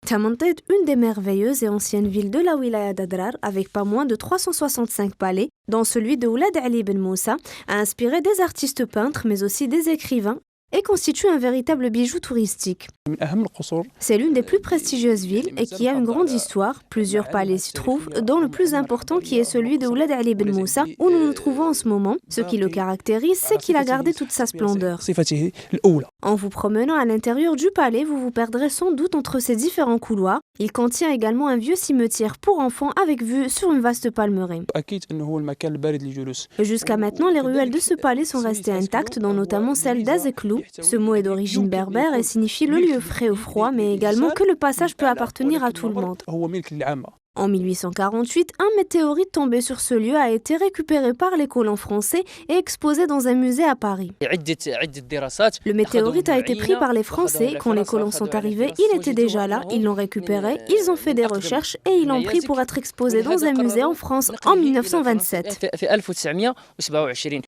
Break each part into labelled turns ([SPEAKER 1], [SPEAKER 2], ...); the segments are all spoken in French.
[SPEAKER 1] Tamantet, une des merveilleuses et anciennes villes de la wilaya d'Adrar, avec pas moins de 365 palais, dont celui de Oulad Ali Ben Moussa, a inspiré des artistes peintres, mais aussi des écrivains, et constitue un véritable bijou touristique. C'est l'une des plus prestigieuses villes et qui a une grande histoire. Plusieurs palais s'y trouvent, dont le plus important qui est celui de Oulad Ali Ben Moussa, où nous nous trouvons en ce moment. Ce qui le caractérise, c'est qu'il a gardé toute sa splendeur. En vous promenant à l'intérieur du palais, vous vous perdrez sans doute entre ces différents couloirs. Il contient également un vieux cimetière pour enfants avec vue sur une vaste palmeraie. Jusqu'à maintenant, les ruelles de ce palais sont restées intactes, dont notamment celle d'Azeklou. Ce mot est d'origine berbère et signifie le lieu frais ou froid, mais également que le passage peut appartenir à tout le monde. En 1848, un météorite tombé sur ce lieu a été récupéré par les colons français et exposé dans un musée à Paris. Le météorite a été pris par les Français. Quand les colons sont arrivés, il était déjà là, ils l'ont récupéré, ils ont fait des recherches et ils l'ont pris pour être exposé dans un musée en France en 1927.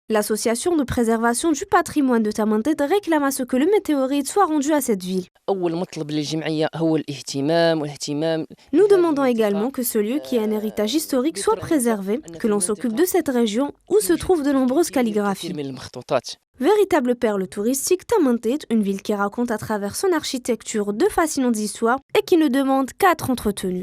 [SPEAKER 1] L'association de préservation du patrimoine de Tamantet réclame à ce que le météorite soit rendu à cette ville. Nous demandons également que ce lieu qui est un héritage historique soit préservé, que l'on s'occupe de cette région où se trouvent de nombreuses calligraphies. Véritable perle touristique, Tamantet, une ville qui raconte à travers son architecture de fascinantes histoires et qui ne demande qu'à être entretenue.